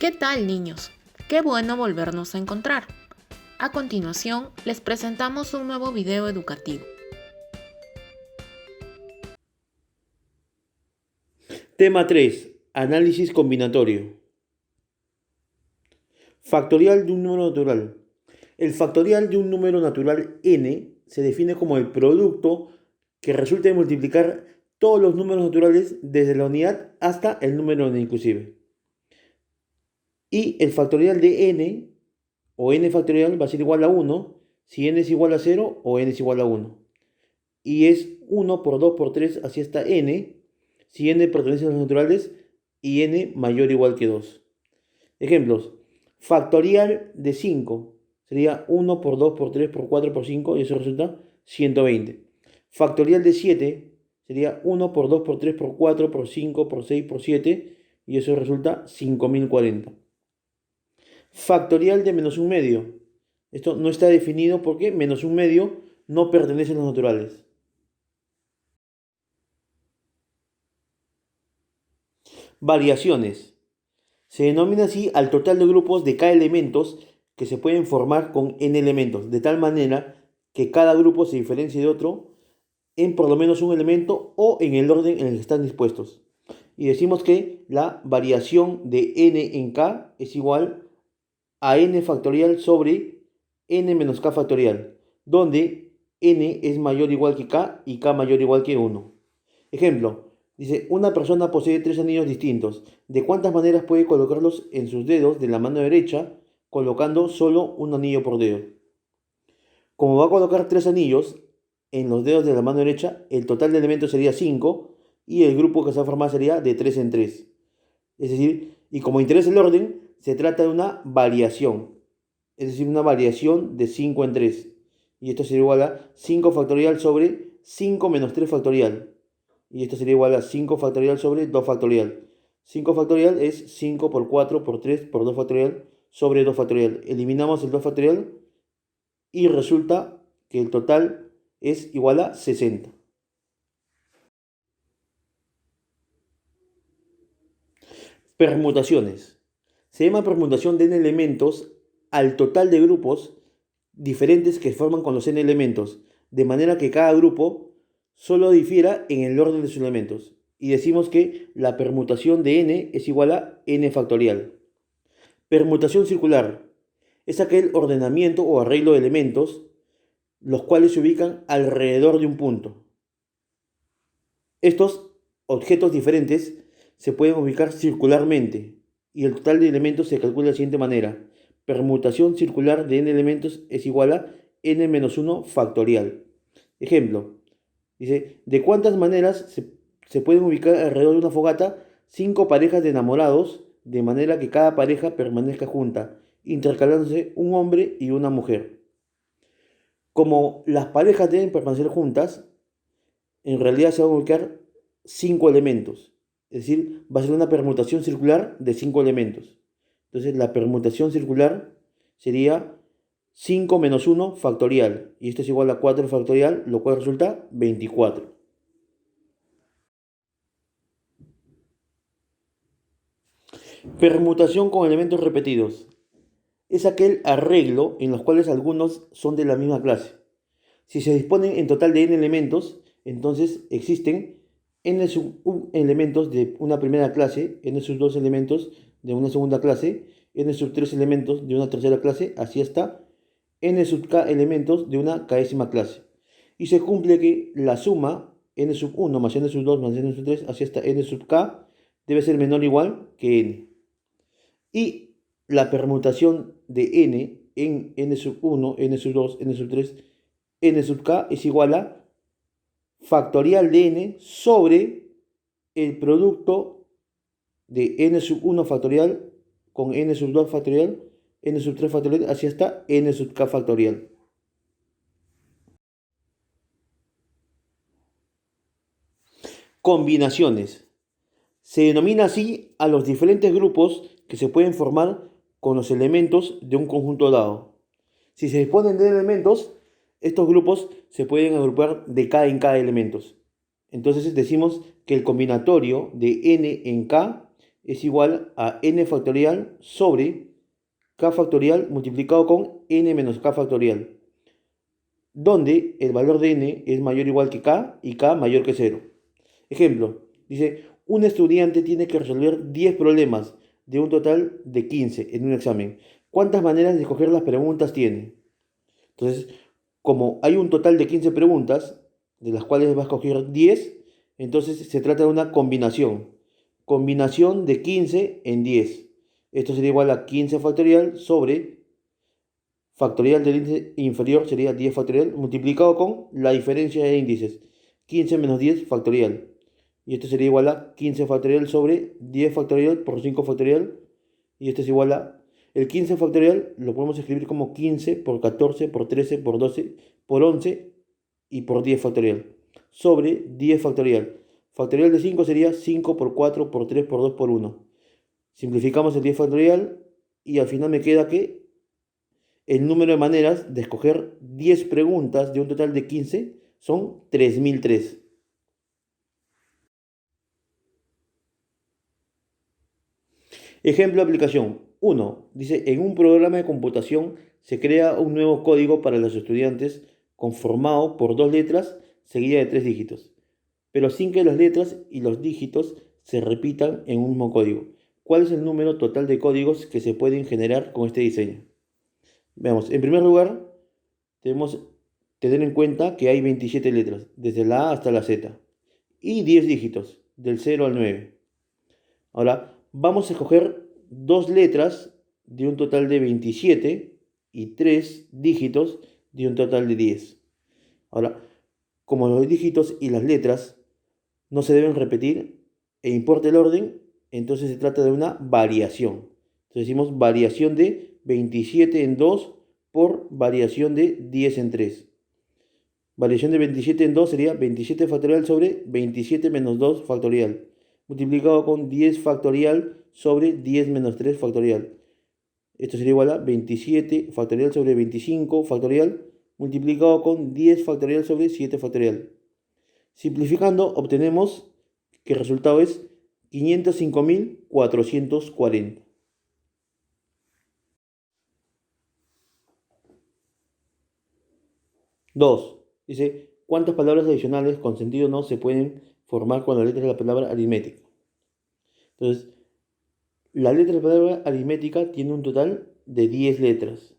¿Qué tal, niños? Qué bueno volvernos a encontrar. A continuación, les presentamos un nuevo video educativo. Tema 3. Análisis combinatorio. Factorial de un número natural. El factorial de un número natural n se define como el producto que resulta de multiplicar todos los números naturales desde la unidad hasta el número n inclusive. Y el factorial de n o n factorial va a ser igual a 1 si n es igual a 0 o n es igual a 1. Y es 1 por 2 por 3 así hasta n si n pertenece a los naturales y n mayor o igual que 2. Ejemplos. Factorial de 5 sería 1 por 2 por 3 por 4 por 5 y eso resulta 120. Factorial de 7 sería 1 por 2 por 3 por 4 por 5 por 6 por 7 y eso resulta 5040. Factorial de menos un medio. Esto no está definido porque menos un medio no pertenece a los naturales. Variaciones. Se denomina así al total de grupos de k elementos que se pueden formar con n elementos, de tal manera que cada grupo se diferencie de otro en por lo menos un elemento o en el orden en el que están dispuestos. Y decimos que la variación de n en k es igual a n factorial sobre n menos k factorial, donde n es mayor o igual que k y k mayor o igual que 1. Ejemplo. Dice, una persona posee 3 anillos distintos. ¿De cuántas maneras puede colocarlos en sus dedos de la mano derecha, colocando solo un anillo por dedo? Como va a colocar 3 anillos en los dedos de la mano derecha, el total de elementos sería 5 y el grupo que se va a formar sería de 3 en 3. Es decir, y como interesa el orden, se trata de una variación. Es decir, una variación de 5 en 3. Y esto sería igual a 5 factorial sobre 5 menos 3 factorial. Y esto sería igual a 5 factorial sobre 2 factorial. 5 factorial es 5 por 4 por 3 por 2 factorial sobre 2 factorial. Eliminamos el 2 factorial y resulta que el total es igual a 60. Permutaciones. Se llama permutación de n elementos al total de grupos diferentes que forman con los n elementos, de manera que cada grupo solo difiera en el orden de sus elementos. Y decimos que la permutación de n es igual a n factorial. Permutación circular es aquel ordenamiento o arreglo de elementos los cuales se ubican alrededor de un punto. Estos objetos diferentes se pueden ubicar circularmente y el total de elementos se calcula de la siguiente manera. Permutación circular de n elementos es igual a n menos 1 factorial. Ejemplo. Dice, ¿de cuántas maneras se pueden ubicar alrededor de una fogata 5 parejas de enamorados de manera que cada pareja permanezca junta, intercalándose un hombre y una mujer? Como las parejas deben permanecer juntas, en realidad se van a ubicar 5 elementos. Es decir, va a ser una permutación circular de 5 elementos. Entonces la permutación circular sería 5 menos 1 factorial. Y esto es igual a 4 factorial, lo cual resulta 24. Permutación con elementos repetidos. Es aquel arreglo en los cuales algunos son de la misma clase. Si se disponen en total de n elementos, entonces existen n sub 1 elementos de una primera clase, n sub 2 elementos de una segunda clase, n sub 3 elementos de una tercera clase, así hasta n sub k elementos de una késima clase. Y se cumple que la suma n sub 1 más n sub 2 más n sub 3, así hasta n sub k, debe ser menor o igual que n. Y la permutación de n en n sub 1, n sub 2, n sub 3, n sub k es igual a factorial de n sobre el producto de n sub 1 factorial con n sub 2 factorial, n sub 3 factorial, así hasta n sub k factorial. Combinaciones. Se denomina así a los diferentes grupos que se pueden formar con los elementos de un conjunto dado. Si se disponen de elementos, estos grupos se pueden agrupar de k en k elementos. Entonces decimos que el combinatorio de n en k es igual a n factorial sobre k factorial multiplicado con n menos k factorial, donde el valor de n es mayor o igual que k y k mayor que 0. Ejemplo, dice, un estudiante tiene que resolver 10 problemas de un total de 15 en un examen. ¿Cuántas maneras de escoger las preguntas tiene? Entonces, como hay un total de 15 preguntas, de las cuales va a escoger 10, entonces se trata de una combinación. Combinación de 15 en 10. Esto sería igual a 15 factorial sobre factorial del índice inferior, sería 10 factorial, multiplicado con la diferencia de índices. 15 menos 10 factorial. Y esto sería igual a 15 factorial sobre 10 factorial por 5 factorial. Y esto es igual a... El 15 factorial lo podemos escribir como 15 por 14 por 13 por 12 por 11 y por 10 factorial. Sobre 10 factorial. Factorial de 5 sería 5 por 4 por 3 por 2 por 1. Simplificamos el 10 factorial y al final me queda que el número de maneras de escoger 10 preguntas de un total de 15 son 3003. Ejemplo de aplicación 1. Dice, en un programa de computación se crea un nuevo código para los estudiantes conformado por dos letras seguidas de tres dígitos, pero sin que las letras y los dígitos se repitan en un mismo código. ¿Cuál es el número total de códigos que se pueden generar con este diseño? Veamos, en primer lugar, debemos tener en cuenta que hay 27 letras, desde la A hasta la Z, y 10 dígitos, del 0 al 9. Ahora, vamos a escoger dos letras de un total de 27 y tres dígitos de un total de 10. Ahora, como los dígitos y las letras no se deben repetir e importa el orden, entonces se trata de una variación. Entonces decimos variación de 27 en 2 por variación de 10 en 3. Variación de 27 en 2 sería 27 factorial sobre 27 menos 2 factorial, multiplicado con 10 factorial sobre 10 menos 3 factorial. Esto sería igual a 27 factorial sobre 25 factorial, multiplicado con 10 factorial sobre 7 factorial. Simplificando, obtenemos que el resultado es 505.440. 2. Dice, ¿cuántas palabras adicionales con sentido no se pueden formar con la letra de la palabra aritmética? Entonces, la letra de la palabra aritmética tiene un total de 10 letras,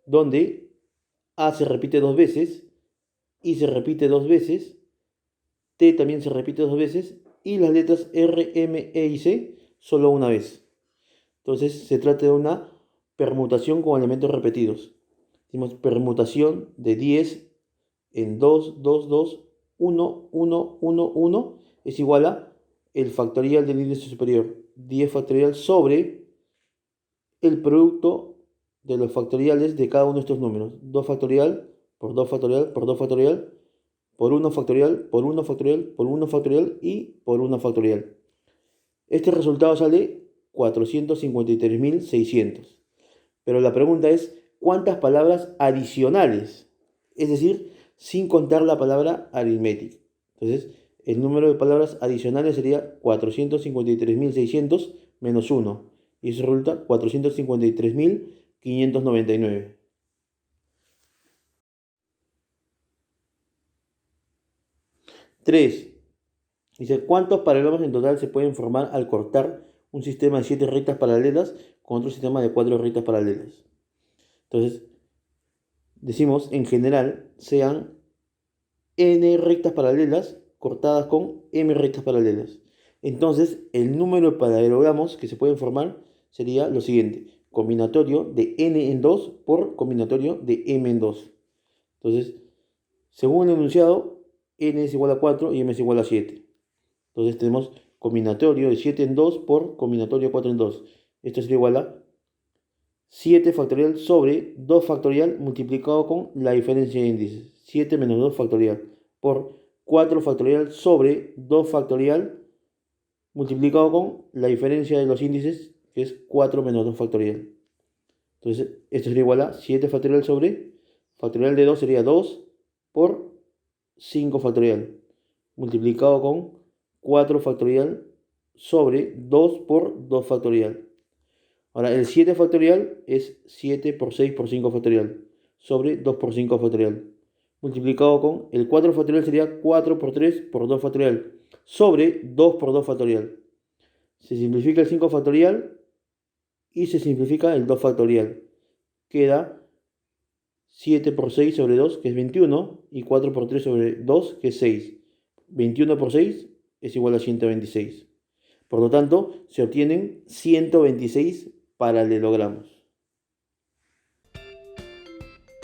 donde A se repite dos veces, I se repite dos veces, T también se repite dos veces, y las letras R, M, E y C solo una vez. Entonces, se trata de una permutación con elementos repetidos. Decimos permutación de 10 en 2, 2, 2, 1, 1, 1, 1 es igual a el factorial del índice superior, 10 factorial sobre el producto de los factoriales de cada uno de estos números, 2 factorial por 2 factorial por 2 factorial por 1 factorial por 1 factorial por 1 factorial y por 1 factorial. Este resultado sale 453.600. Pero la pregunta es, ¿cuántas palabras adicionales? Es decir, sin contar la palabra aritmética. Entonces, el número de palabras adicionales sería 453.600 menos 1. Y eso resulta 453.599. 3. Dice, ¿cuántos paralelos en total se pueden formar al cortar un sistema de 7 rectas paralelas con otro sistema de 4 rectas paralelas? Entonces, decimos en general sean n rectas paralelas cortadas con m rectas paralelas. Entonces, el número de paralelogramos que se pueden formar sería lo siguiente: combinatorio de n en 2 por combinatorio de m en 2. Entonces, según el enunciado, n es igual a 4 y m es igual a 7. Entonces tenemos combinatorio de 7 en 2 por combinatorio de 4 en 2. Esto sería igual a 7 factorial sobre 2 factorial multiplicado con la diferencia de índices. 7 menos 2 factorial por 4 factorial sobre 2 factorial multiplicado con la diferencia de los índices, que es 4 menos 2 factorial. Entonces, esto sería igual a 7 factorial sobre factorial de 2 sería 2 por 5 factorial multiplicado con 4 factorial sobre 2 por 2 factorial. Ahora, el 7 factorial es 7 por 6 por 5 factorial, sobre 2 por 5 factorial. Multiplicado con el 4 factorial sería 4 por 3 por 2 factorial, sobre 2 por 2 factorial. Se simplifica el 5 factorial y se simplifica el 2 factorial. Queda 7 por 6 sobre 2, que es 21, y 4 por 3 sobre 2, que es 6. 21 por 6 es igual a 126. Por lo tanto, se obtienen 126 paralelogramos.